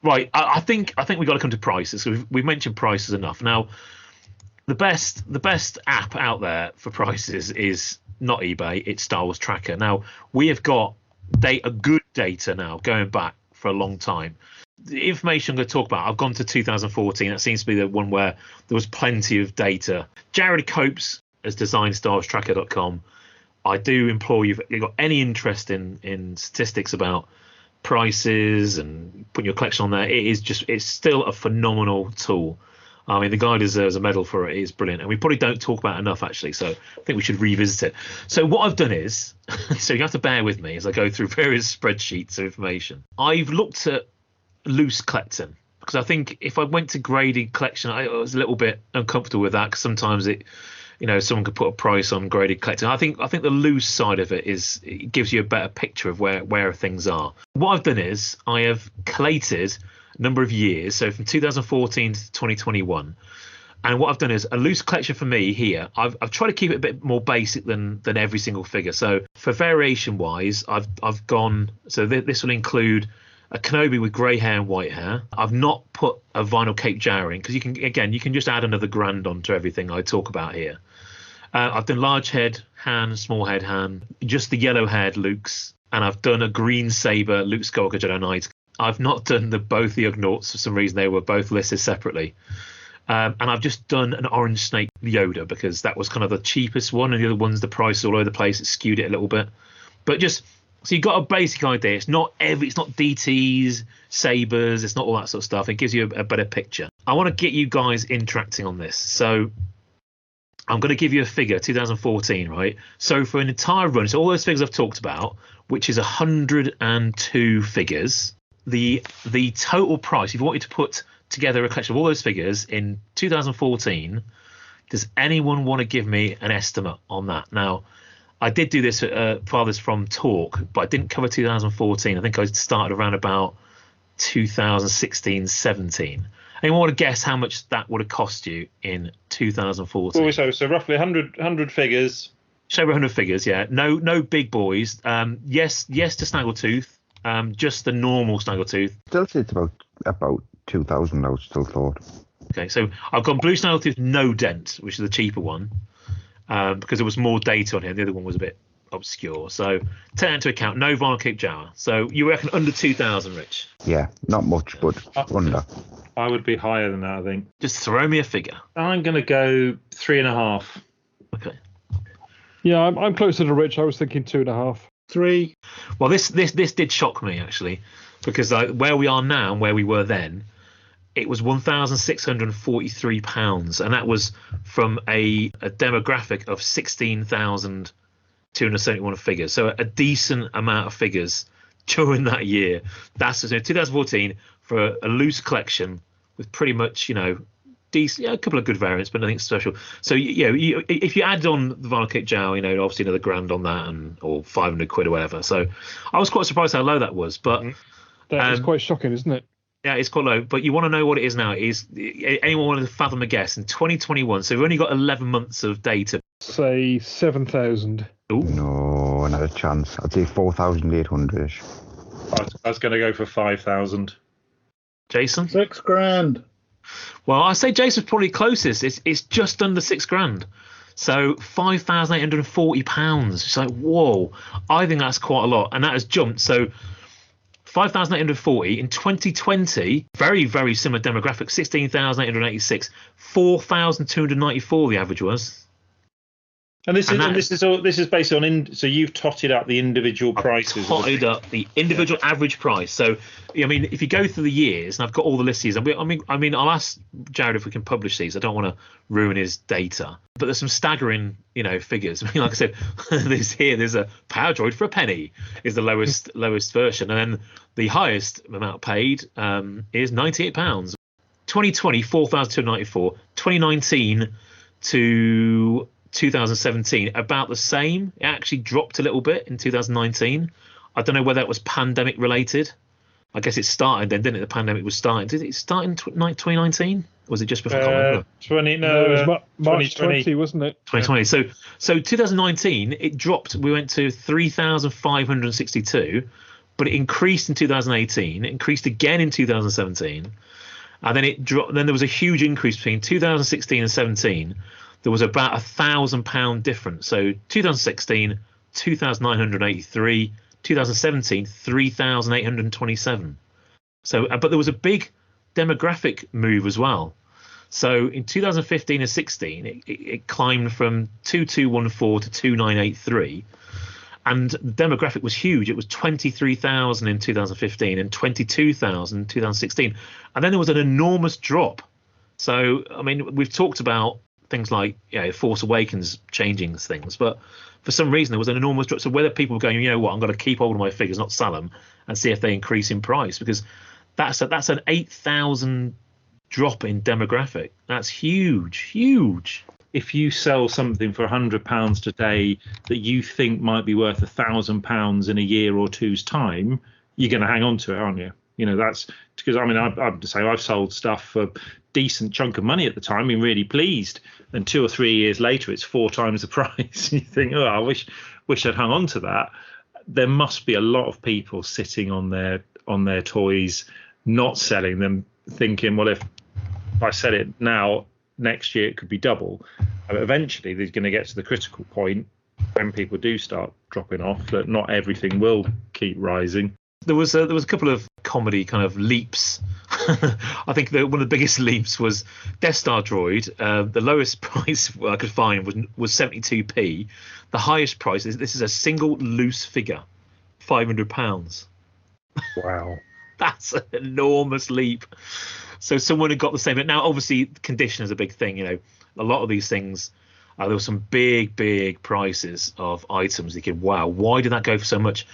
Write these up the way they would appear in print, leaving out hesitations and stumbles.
Right. I think we've got to come to prices. So we've mentioned prices enough. Now, the best app out there for prices is not eBay. It's Star Wars Tracker. Now we have got good data now going back for a long time. The information I'm going to talk about, I've gone to 2014. That seems to be the one where there was plenty of data. Jared Copes has designed StarWarsTracker.com. I do implore you, if you've got any interest in statistics about prices and putting your collection on there, it's still a phenomenal tool. I mean, the guy deserves a medal for it. It is brilliant. And we probably don't talk about it enough, actually. So I think we should revisit it. So what I've done is, so you have to bear with me as I go through various spreadsheets of information. I've looked at loose collecting because I think if I went to graded collection, I was a little bit uncomfortable with that because sometimes someone could put a price on graded collecting. I think the loose side of it gives you a better picture of where things are. What I've done is I have collated number of years, so from 2014 to 2021, and what I've done is a loose collection for me here. I've tried to keep it a bit more basic than every single figure. So for variation wise, I've gone, so this will include a Kenobi with grey hair and white hair. I've not put a vinyl Cape Jarrow in because you can just add another grand onto everything I talk about here. I've done large head Han, small head Han, just the yellow haired Luke's, and I've done a green saber Luke Skywalker Jedi Knight. I've not done both the Ugnaughts for some reason. They were both listed separately. And I've just done an orange snake Yoda because that was kind of the cheapest one, and the other one's the price all over the place. It skewed it a little bit. But just so you got a basic idea. It's not DTs, sabers, it's not all that sort of stuff. It gives you a better picture. I want to get you guys interacting on this. So I'm going to give you a figure, 2014, right? So for an entire run, so all those figures I've talked about, which is 102 figures, the total price, if you wanted to put together a collection of all those figures in 2014, does anyone want to give me an estimate on that? Now, I did do this farthest from talk, but I didn't cover 2014. I think I started around about 2016, 17. Anyone want to guess how much that would have cost you in 2014? So roughly 100 figures. Show 100 figures, yeah. No big boys. Yes to Snaggletooth. Just the normal Snaggletooth. Still say it's about 2,000. I still thought. Okay, so I've gone blue Snaggletooth, no dent, which is the cheaper one, because there was more data on here. The other one was a bit obscure. So take that into account. No vinyl Cape Jarrow. So you reckon under 2,000, Rich? Yeah, not much, but under. I would be higher than that, I think. Just throw me a figure. I'm going to go 3.5. Okay. Yeah, I'm closer to Rich. I was thinking 2.5. 3. Well, this did shock me actually, because where we are now and where we were then, it was £1,643, and that was from a demographic of 16,271 figures. So a decent amount of figures during that year. That's 2014 for a loose collection with pretty much decent, a couple of good variants, but nothing special. So if you add on the vinyl Cape Jarrow, obviously another grand on that, or 500 quid or whatever. So I was quite surprised how low that was, but that is quite shocking, isn't it? Yeah, it's quite low. But you want to know what it is now? Anyone want to fathom a guess? In 2021, so we've only got 11 months of data. Say 7,000. No, another chance. I'd say 4,800-ish. I was going to go for 5,000. Jason? 6 grand. Well, I say Jason's probably closest. It's just under 6 grand. So £5,840. It's like, whoa. I think that's quite a lot. And that has jumped. So 5,840 in 2020, very, very similar demographic, 16,886, 4,294 the average was. And this is based on so you've totted up the individual prices. Totted up the individual average price. So I mean, if you go through the years, and I've got all the lists here. I mean, I'll ask Jared if we can publish these. I don't want to ruin his data, but there's some staggering, figures. I mean, like I said, there's a Power Droid for a penny is the lowest version, and then the highest amount paid is £98. 2020, 4,294. 2019 to 2017, about the same. It actually dropped a little bit in 2019. I don't know whether that was pandemic related. I guess it started then, didn't it? The pandemic was starting. Did it start in 2019? Or was it just before? It was March 2020, wasn't it? 2020. So 2019, it dropped. We went to 3,562, but it increased in 2018. It increased again in 2017, and then it dropped. Then there was a huge increase between 2016 and 17. There was about £1,000 difference. So 2016, 2,983. 2017, 3,827. So, but there was a big demographic move as well. So in 2015 and 16, it climbed from 2214 to 2983, and the demographic was huge. It was 23,000 in 2015 and 22,000 in 2016, and then there was an enormous drop. So, I mean, we've talked about things like Force Awakens changing things, but for some reason there was an enormous drop. So whether people were going, you know what, I'm going to keep hold of my figures, not sell them, and see if they increase in price, because that's an 8,000 drop in demographic. That's huge. If you sell something for £100 today that you think might be worth £1,000 in a year or two's time, you're going to hang on to it, aren't you? That's because, I mean, I've sold stuff for decent chunk of money at the time, been really pleased, and 2 or 3 years later it's 4 times the price. You think, oh, I wish I'd hung on to that. There must be a lot of people sitting on their toys, not selling them, thinking, well, if I sell it now, next year it could be double. Eventually there's going to get to the critical point when people do start dropping off, that not everything will keep rising. There was a couple of comedy kind of leaps. I think one of the biggest leaps was Death Star Droid. The lowest price I could find was 72p. The highest price this is a single loose figure, £500. Wow, that's an enormous leap. So someone had got the same. But now, obviously, condition is a big thing. A lot of these things. There were some big prices of items. Thinking, wow, why did that go for so much?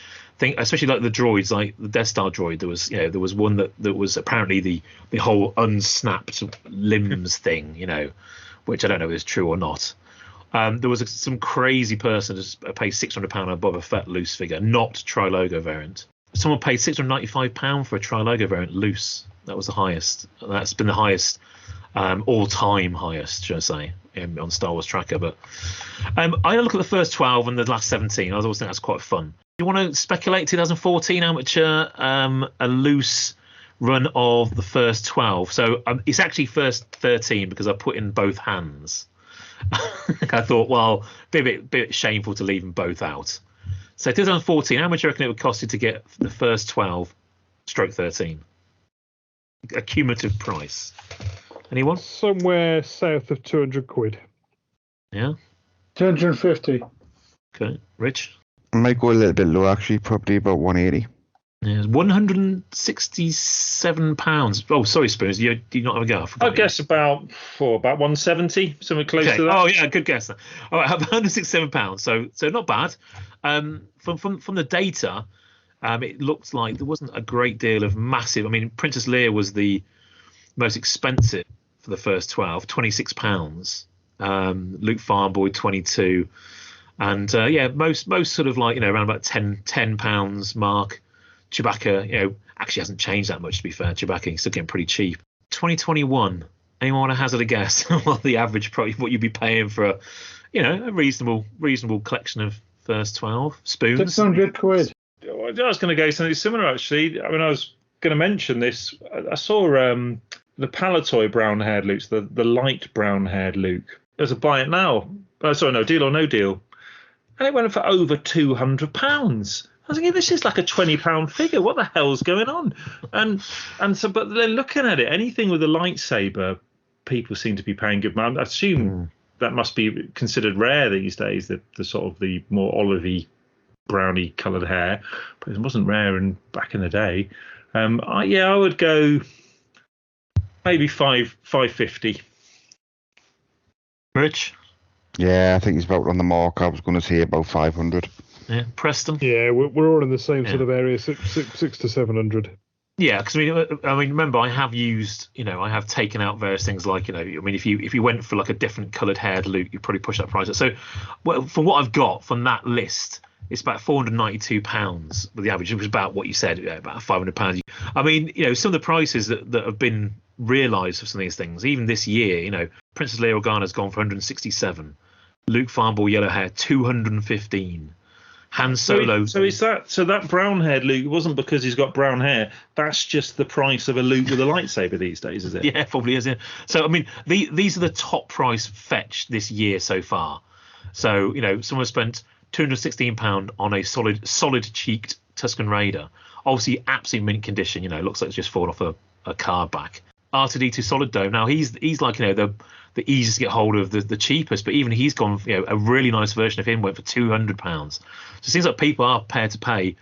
Especially like the droids, like the Death Star droid. There was one that was apparently the whole unsnapped limbs thing. Which I don't know if is true or not. There was some crazy person just paid £600 on a Boba Fett loose figure, not tri-logo variant. Someone paid £695 for a tri-logo variant loose. That was the highest. That's been the highest, all-time highest, should I say, on Star Wars Tracker. But I had a look at the first 12 and the last 17. I always think that's quite fun. You want to speculate 2014 amateur, a loose run of the first 12? So it's actually first 13 because I put in both hands. I thought, well, be a bit shameful to leave them both out. So 2014, how much do you reckon it would cost you to get the first 12 stroke 13? A cumulative price. Anyone? Somewhere south of £200. Yeah. 250. Okay. Rich? I might go a little bit low, actually, probably about 180. Yeah, £167. Oh, sorry, Spoons. Do you not have a go? I guess about 170, something close to that. Oh yeah, good guess. All right, £167. So not bad. From the data, it looked like there wasn't a great deal of massive. I mean, Princess Leia was the most expensive for the first 12, £26. Luke Farmboy, 22, and most sort of like around about £10 mark. Chewbacca, actually hasn't changed that much, to be fair. Chewbacca is still getting pretty cheap. 2021. Anyone want to hazard a guess what the average price, what you'd be paying for a reasonable collection of first 12 spoons? £600. I was going to go something similar, actually. I mean, I was going to mention this. I saw the Palatoy brown-haired Luke, the light brown-haired Luke. There's a buy it now. No, Deal or No Deal. And it went for over £200. I was thinking, this is like a £20 figure. What the hell's going on? And so, but then looking at it, anything with a lightsaber, people seem to be paying good money. I assume that must be considered rare these days, the sort of the more olivey, browny coloured hair. But it wasn't rare back in the day. I would go maybe 550. Rich? Yeah, I think it's about on the mark. I was going to say about 500. Yeah, Preston. Yeah, we're all in the same sort of area, six to 700. Yeah, because I mean, remember, I have used, I have taken out various things like, if you went for like a different coloured haired Luke, you probably push that price up. So, well, from what I've got from that list, it's about £492 with the average, which was about what you said, about £500. I mean, some of the prices that have been realised for some of these things, even this year, Princess Leia Organa's gone for 167, Luke Farmboy yellow hair 215. Han Solo. So is that brown-haired Luke? It wasn't because he's got brown hair. That's just the price of a Luke with a lightsaber these days, is it? Yeah, probably is. Yeah. So I mean, these are the top price fetched this year so far. So someone spent £216 on a solid cheeked Tusken Raider. Obviously, absolute mint condition. Looks like it's just fallen off a car back. R2D2 solid dome. Now he's like the easiest to get hold of, the cheapest, but even he's gone. A really nice version of him went for £200. So it seems like people are prepared to pay,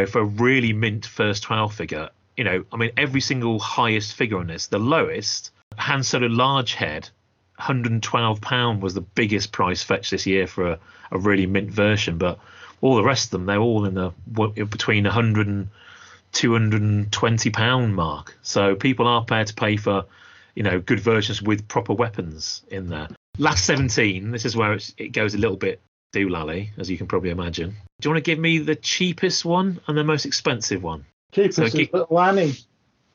for a really mint first 12 figure. I mean, every single highest figure on this, the lowest Han Solo large head, £112 was the biggest price fetched this year for a really mint version, but all the rest of them, they're all in the between £100 and £220 mark. So people are prepared to pay for good versions with proper weapons in there. Last 17, this is where it goes a little bit doolally, as you can probably imagine. Do you want to give me the cheapest one and the most expensive one? Cheapest is Little Annie.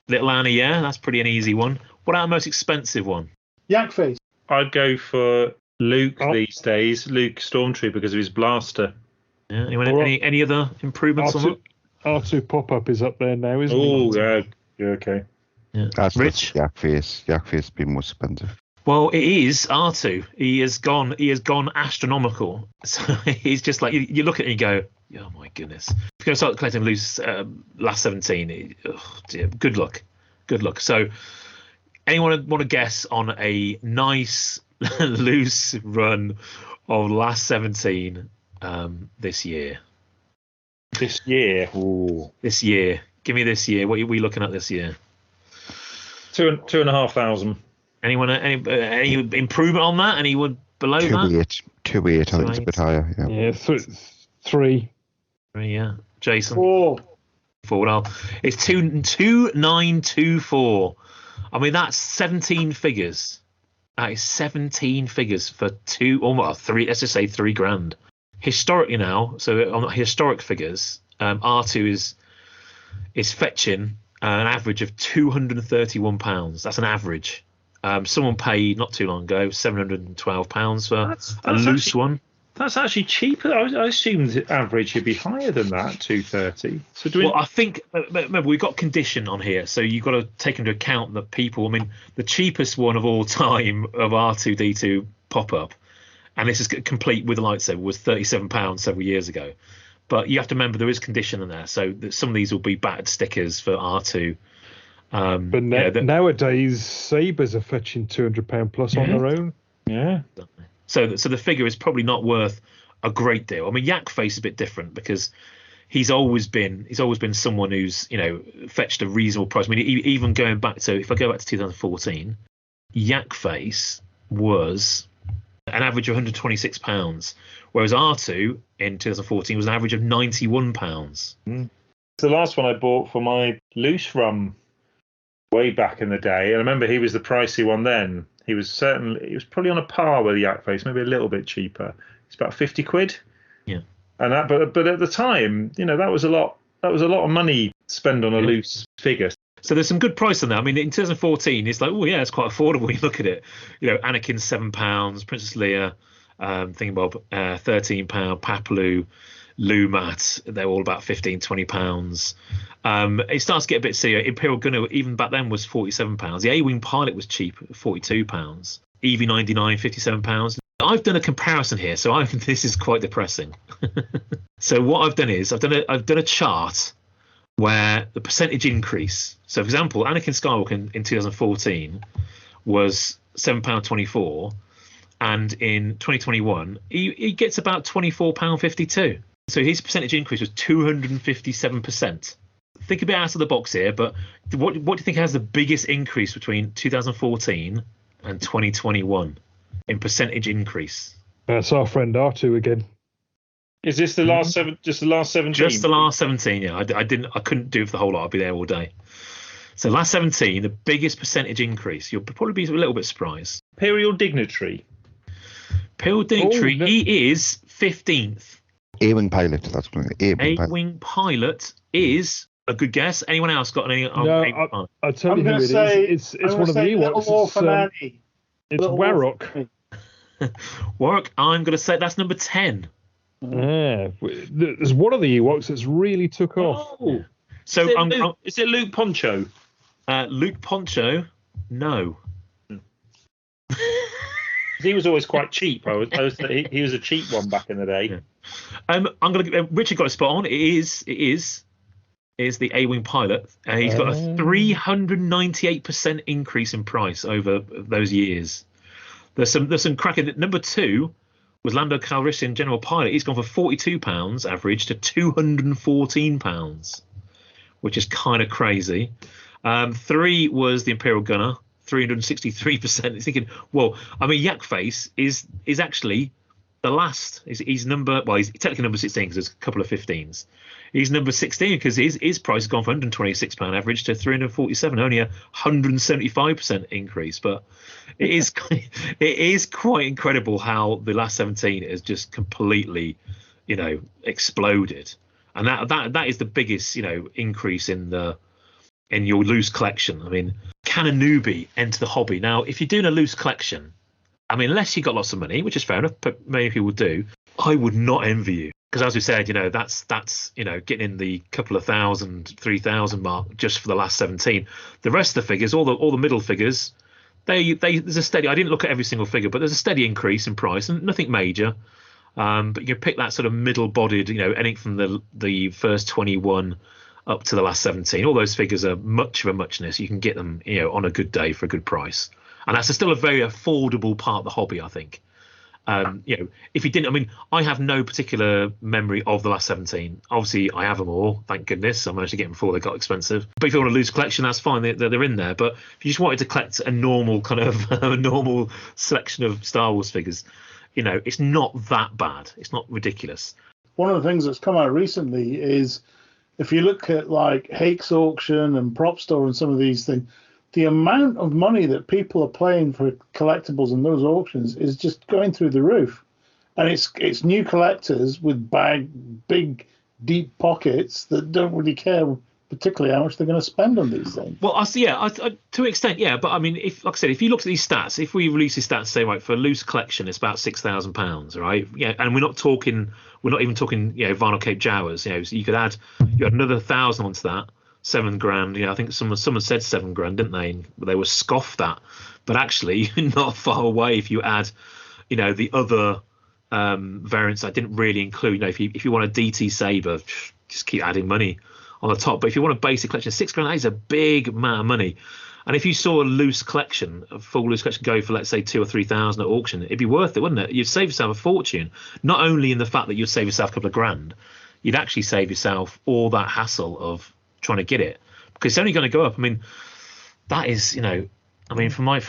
Little Annie, yeah, that's pretty an easy one. What about the most expensive one? Yak Face. I'd go for Luke these days, Luke Stormtrooper, because of his blaster. Yeah. Any other improvements on that? R2 pop-up is up there now, isn't it? Oh, yeah, okay. Yeah. That's Rich? Yak Face. Yak Face being more expensive. Well, it is R2. He has gone astronomical. So he's just like you look at it and you go, oh my goodness. If you're going to start collecting loose last 17, dear, good luck. So anyone want to guess on a nice loose run of last 17 this year? This year? Ooh. This year. Give me this year. What are we looking at this year? 2,500. Anyone? Any improvement on that? Anyone below that? 2.8. I think it's a bit higher. Yeah, 3. Yeah. Jason? 4. Well, it's 2,924. I mean, that's 17 figures. That is 17 figures for three. Let's just say £3,000. Historically now, so on historic figures, R2 is fetching an average of £231. That's an average. Someone paid not too long ago £712 for a loose one. That's actually cheaper. I assumed the average would be higher than that, 230. So Well, I think remember we've got condition on here, so you've got to take into account that people. I mean, the cheapest one of all time of R2D2 pop-up, and this is complete with a lightsaber, was £37 several years ago. But you have to remember there is condition in there, so that some of these will be battered stickers for R2. But nowadays, sabers are fetching £200 plus on their own. Yeah. So the figure is probably not worth a great deal. I mean, Yak Face is a bit different because he's always been someone who's fetched a reasonable price. I mean, even going back to, if I go back to 2014, Yak Face was an average of £126, whereas R2 in 2014 was an average of £91. The last one I bought for my loose rum way back in the day, and I remember he was the pricey one then. He was probably on a par with the Yak Face, maybe a little bit cheaper. It's about £50. Yeah. And that, but at the time, that was a lot of money to spend on a loose figure. So there's some good price on that. I mean, in 2014, it's like, oh yeah, it's quite affordable when you look at it. Anakin £7, Princess Leia, Thingamabob £13, Papalu, Lumat, they're all about £15-20. It starts to get a bit serious. Imperial Gunner, even back then, was £47. The A-Wing Pilot was cheap at £42. EV99, £57. I've done a comparison here, so this is quite depressing. So what I've done is I've done a chart where the percentage increase. So, for example, Anakin Skywalker in 2014 was £7.24, and in 2021 he gets about £24.52. So his percentage increase was 257%. Think a bit out of the box here, but what do you think has the biggest increase between 2014 and 2021 in percentage increase? That's our friend R2 again. Is this the last just the last 17? Just the last 17, yeah. I couldn't do it for the whole lot. I'd be there all day. So last 17, the biggest percentage increase. You'll probably be a little bit surprised. Imperial Dignitary. He is 15th. A-Wing Pilot, that's going to be A-Wing Pilot is a good guess. Anyone else got any? No, I'll tell you who it is. It's one of the Ewoks. It's Warrock. Warrock, I'm going to say that's number 10. Yeah, there's one of the Ewoks that's really took off. Oh, So is it Luke Poncho? Luke Poncho, no. He was always quite cheap. He was a cheap one back in the day. Yeah. I'm gonna. Richard got a spot on. It is the A-wing pilot. He's got a 398% increase in price over those years. There's some cracking. Number 2 was Lando Calrissian, General Pilot. He's gone from £42 average to £214, which is kind of crazy. 3 was the Imperial Gunner, 363%. He's thinking, well, I mean, Yakface is actually the last. He's technically number 16 because there's a couple of 15s. He's number 16 because his price has gone from £126 average to 347, only a 175% increase. But it is quite incredible how the last 17 has just completely, exploded. And that is the biggest, increase in your loose collection. I mean, can a newbie enter the hobby? Now, if you're doing a loose collection, I mean, unless you've got lots of money, which is fair enough, but many people do, I would not envy you. Because as we said, that's getting in the couple of 3,000 mark just for the last 17. The rest of the figures, all the middle figures, there's a steady. I didn't look at every single figure, but there's a steady increase in price and nothing major. But you can pick that sort of middle-bodied, anything from the first 21 up to the last 17. All those figures are much of a muchness. You can get them, on a good day for a good price, and that's still a very affordable part of the hobby, I think. If you didn't, I mean, I have no particular memory of the last 17. Obviously, I have them all, thank goodness. I managed to get them before they got expensive. But if you want to lose collection, that's fine. They're in there. But if you just wanted to collect a normal kind of a normal selection of Star Wars figures, it's not that bad. It's not ridiculous. One of the things that's come out recently is if you look at like Hakes Auction and Prop Store and some of these things, the amount of money that people are paying for collectibles in those auctions is just going through the roof. And it's new collectors with big, deep pockets that don't really care particularly how much they're going to spend on these things. Well, to an extent, yeah. But I mean, if you look at these stats, if we release these stats, say, right, for a loose collection, it's about £6,000, right? Yeah, and we're not even talking, vinyl Cape Jawas. So you had another 1,000 onto that. £7,000, I think someone said £7,000, didn't they? They were scoffed at, but actually not far away if you add, the other variants I didn't really include. If you want a DT Saber, just keep adding money on the top. But if you want a basic collection, £6,000 is a big amount of money. And if you saw a full loose collection go for, let's say, 2,000 or 3,000 at auction, it'd be worth it, wouldn't it? You'd save yourself a fortune. Not only in the fact that you'd save yourself a couple of grand, you'd actually save yourself all that hassle of trying to get it, because it's only going to go up. I mean, that is, for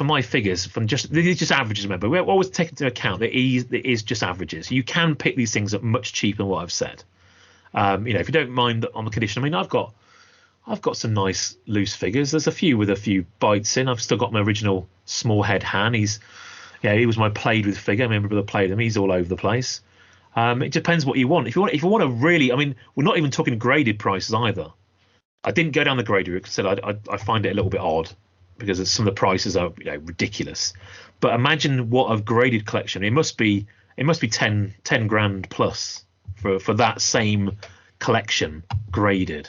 my figures, these are just averages. Remember, we always take into account that it is just averages. You can pick these things up much cheaper than what I've said. If you don't mind on the condition, I mean, I've got some nice loose figures. There's a few with a few bites in. I've still got my original small head Han. He was my played with figure. I remember I played him. He's all over the place. It depends what you want. If you want to really, I mean, we're not even talking graded prices either. I didn't go down the graded route because I find it a little bit odd because some of the prices are ridiculous. But imagine what a graded collection. It must be 10 grand plus for that same collection graded.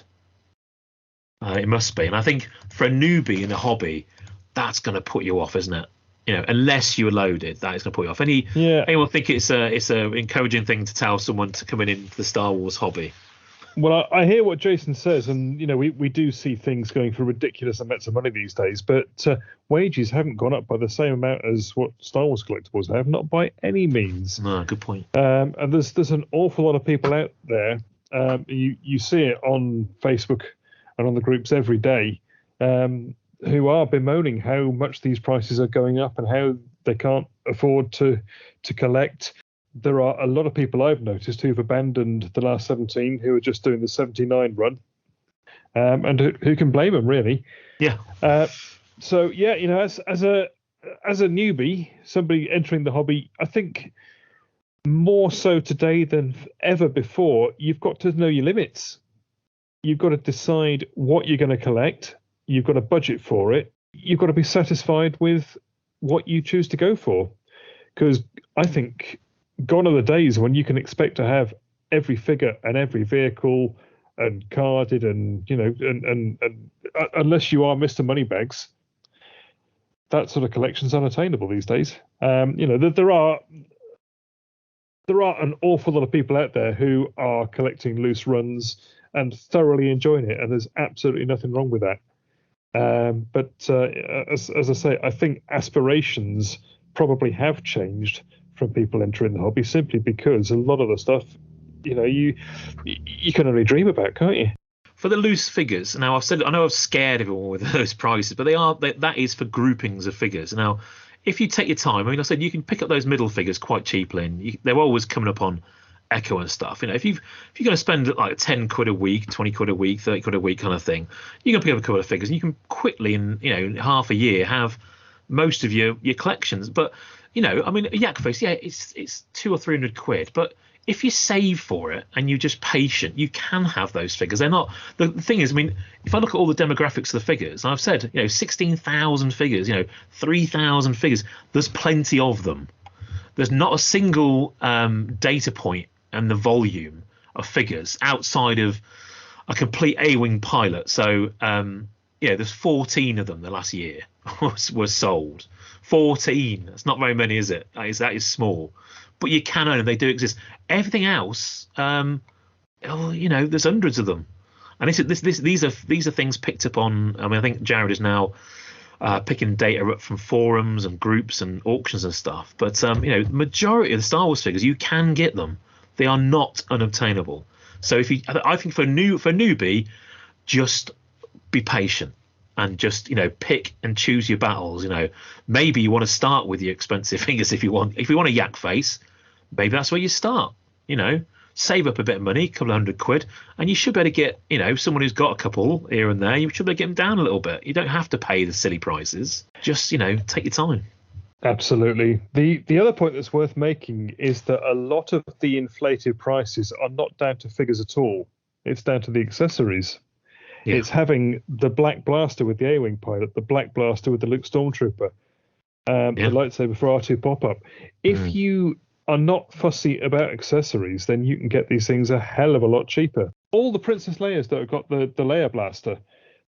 It must be, and I think for a newbie in the hobby, that's going to put you off, isn't it? Unless you're loaded, that is going to put you off. Anyone think it's a encouraging thing to tell someone to come into the Star Wars hobby? Well, I hear what Jason says, and we do see things going for ridiculous amounts of money these days, but wages haven't gone up by the same amount as what Star Wars collectibles have, not by any means. No, good point. And there's an awful lot of people out there. You see it on Facebook and on the groups every day, who are bemoaning how much these prices are going up and how they can't afford to collect. There are a lot of people I've noticed who've abandoned the last 17, who are just doing the 79 run, and who can blame them, really? Yeah. So yeah, as a newbie, somebody entering the hobby, I think more so today than ever before, you've got to know your limits. You've got to decide what you're going to collect. You've got a budget for it. You've got to be satisfied with what you choose to go for, because I think gone are the days when you can expect to have every figure and every vehicle and carded, and and unless you are Mr. Moneybags, that sort of collection's unattainable these days. There are an awful lot of people out there who are collecting loose runs and thoroughly enjoying it, and there's absolutely nothing wrong with that. But as I say, I think aspirations probably have changed from people entering the hobby, simply because a lot of the stuff, you can only dream about, can't you? For the loose figures, now I know I've scared everyone with those prices, but that is for groupings of figures. Now, if you take your time, I said you can pick up those middle figures quite cheaply, and they're always coming up on Echo and stuff. If you're going to spend like 10 quid a week, 20 quid a week, 30 quid a week kind of thing, you can pick up a couple of figures, and you can quickly in half a year have most of your collections. But a yak face, yeah, it's 200 or 300 quid, but if you save for it and you're just patient, you can have those figures. They're not the thing is, if I look at all the demographics of the figures, I've said 16,000 figures, 3,000 figures, there's plenty of them. There's not a single data point and the volume of figures outside of a complete A-wing pilot. So there's 14 of them the last year were sold. 14. That's not very many, is it? That is small. But you can own them. They do exist. Everything else, there's hundreds of them. And these are things picked up on. I think Jared is now picking data up from forums and groups and auctions and stuff. But majority of the Star Wars figures, you can get them. They are not unobtainable. So I think for newbie, just be patient and just pick and choose your battles. Maybe you want to start with your expensive figures if you want a yak face. Maybe that's where you start. Save up a bit of money, a couple of £100, and you should be able to get someone who's got a couple here and there. You should be able to get them down a little bit. You don't have to pay the silly prices. Just take your time. Absolutely. The other point that's worth making is that a lot of the inflated prices are not down to figures at all. It's down to the accessories. Yeah. It's having the black blaster with the A-wing pilot, the black blaster with the Luke Stormtrooper, the lightsaber for R2 pop-up. If you are not fussy about accessories, then you can get these things a hell of a lot cheaper. All the Princess Leias that have got the Leia blaster,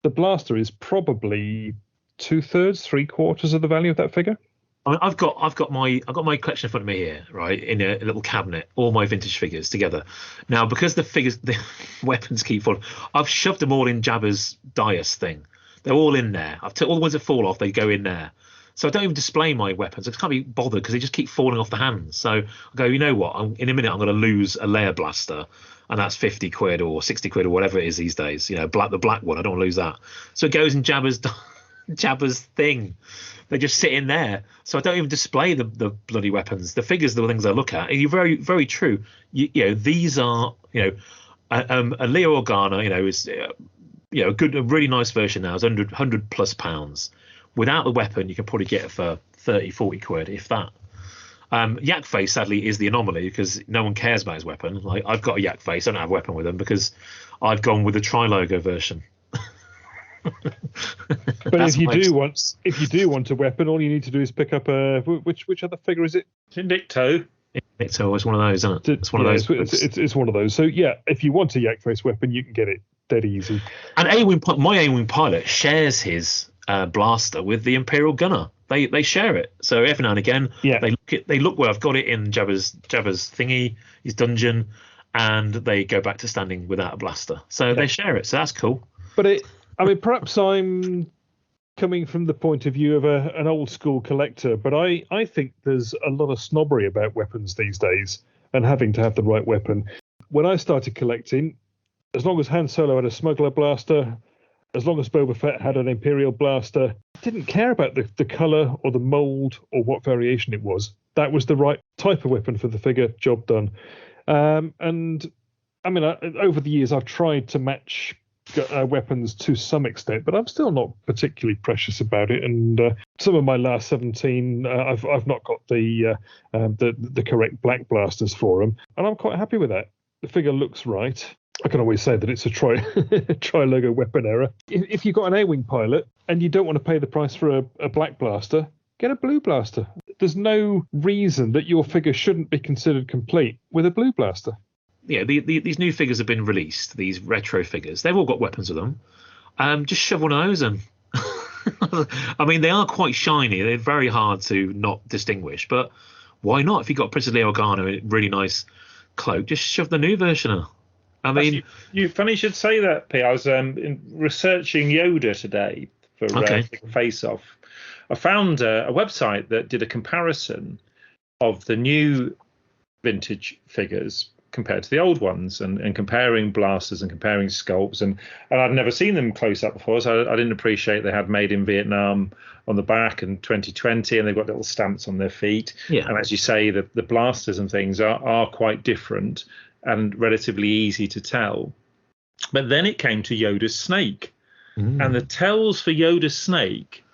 the blaster is probably 2/3, 3/4 of the value of that figure. I've got my collection in front of me here, right, in a little cabinet, all my vintage figures together. Now, because the weapons keep falling, I've shoved them all in Jabba's dais thing. They're all in there. I've took all the ones that fall off, they go in there. So I don't even display my weapons. I can't be bothered because they just keep falling off the hands. So I go, you know what? In a minute, I'm going to lose a Leia blaster, and that's 50 quid or 60 quid or whatever it is these days. The black one. I don't want to lose that. So it goes in Jabba's thing. They just sit in there. So I don't even display the bloody weapons. The figures are the things I look at. And you're very, very true. These are, a Leo Organa, is, a really nice version now. It's 100 plus pounds. Without the weapon, you can probably get it for 30, 40 quid, if that. Yak Face, sadly, is the anomaly because no one cares about his weapon. Like, I've got a Yak Face. I don't have a weapon with him because I've gone with the Tri-Logo version. But if you do want a weapon, all you need to do is pick up which other figure is it? Nikto. Nikto is one of those, isn't it? It's one of those. It's one of those. So yeah, if you want a Yak Face weapon, you can get it dead easy. And my A-wing pilot shares his blaster with the Imperial Gunner. They share it. So every now and again, they look where I've got it in Jabba's thingy, his dungeon, and they go back to standing without a blaster. So they share it. So that's cool. But perhaps I'm coming from the point of view of an old school collector, but I think there's a lot of snobbery about weapons these days and having to have the right weapon. When I started collecting, as long as Han Solo had a smuggler blaster, as long as Boba Fett had an Imperial blaster, I didn't care about the colour or the mould or what variation it was. That was the right type of weapon for the figure, job done. Over the years, I've tried to match weapons to some extent, but I'm still not particularly precious about it. And some of my last 17, I've not got the correct black blasters for them, and I'm quite happy with that. The figure looks right. I can always say that it's a Tri-Logo weapon error. If you've got an A-wing pilot and you don't want to pay the price for a black blaster, get a blue blaster. there's no reason that your figure shouldn't be considered complete with a Blue Blaster. Yeah, these new figures have been released. These retro figures, they've all got weapons with them. Just shove one of those in. I mean, they are quite shiny. They're very hard to not distinguish. But why not? If you've got Princess Leia Organa, a really nice cloak, just shove the new version in. I mean, you funny you should say that, P. I was researching Yoda today for Face Off. I found a website that did a comparison of the new vintage figures compared to the old ones, and comparing blasters and comparing sculpts, and I'd never seen them close up before, so I didn't appreciate they had made in Vietnam on the back and 2020, and they've got little stamps on their feet. Yeah. And as you say, the blasters and things are quite different and relatively easy to tell. But then it came to Yoda's snake, and the tells for Yoda's snake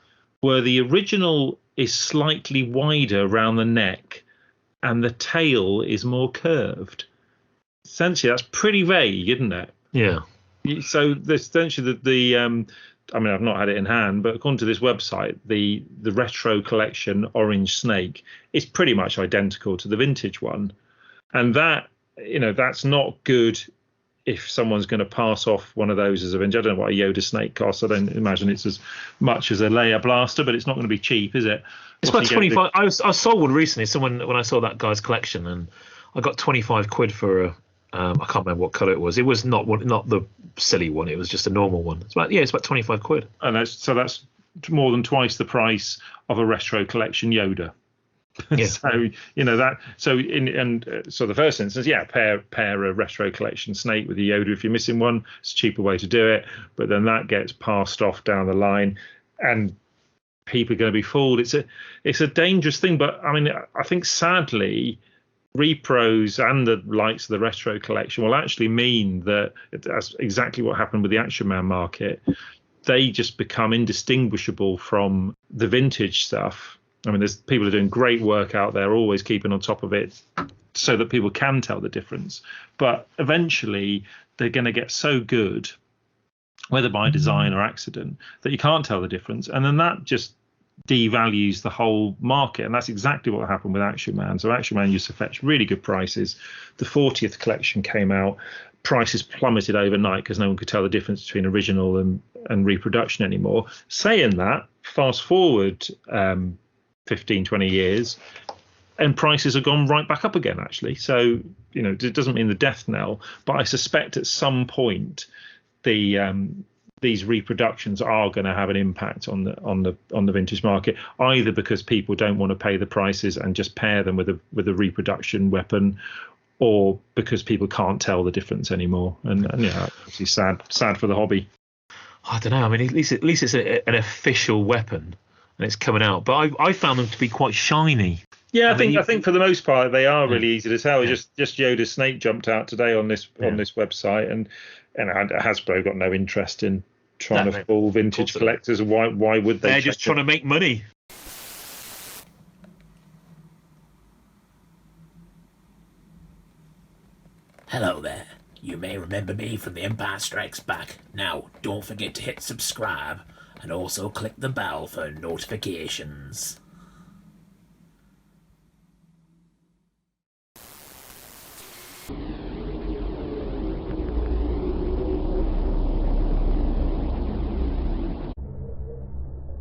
were the original is slightly wider around the neck, and the tail is more curved. Essentially, that's pretty vague, isn't it? Yeah. So essentially, the I mean, I've not had it in hand, but according to this website, the retro collection orange snake is pretty much identical to the vintage one, and that, you know, that's not good if someone's going to pass off one of those as a vintage. I don't know what a Yoda snake costs. I don't imagine it's as much as a Leia blaster, but it's not going to be cheap, is it? It's about 25. I sold one recently. When I saw that guy's collection, and I got 25 quid for a. I can't remember what colour it was. It was not the silly one. It was just a normal one. It's about 25 quid. And that's more than twice the price of a retro collection Yoda. Yeah. So you know that. So so the first instance, pair a retro collection snake with a Yoda if you're missing one. It's a cheaper way to do it. But then that gets passed off down the line, and people are going to be fooled. It's a dangerous thing. But I mean, I think sadly, repros and the likes of the retro collection will actually mean that that's exactly what happened with the Action Man market. They just become indistinguishable from the vintage stuff. I mean, there's people are doing great work out there, always keeping on top of it so that people can tell the difference. But eventually they're going to get so good, whether by design or accident, that you can't tell the difference. And then that just devalues the whole market, and that's exactly what happened with Action Man. So Action Man used to fetch really good prices. The 40th collection came out, prices plummeted overnight because no one could tell the difference between original and reproduction anymore. Saying that, fast forward 15, 20 years, and prices have gone right back up again, actually. So, you know, it doesn't mean the death knell, but I suspect at some point these reproductions are going to have an impact on the vintage market, either because people don't want to pay the prices and just pair them with a reproduction weapon, or because people can't tell the difference anymore. And yeah, obviously sad for the hobby. I don't know. I mean, at least it's an official weapon and it's coming out. But I found them to be quite shiny. Yeah, I think for the most part they are really easy to tell. Yeah. Just Yoda's snake jumped out today on this website, and Hasbro got no interest in trying to fool vintage collectors. Why would they? They're just trying to make money. Hello there. You may remember me from The Empire Strikes Back. Now, don't forget to hit subscribe and also click the bell for notifications.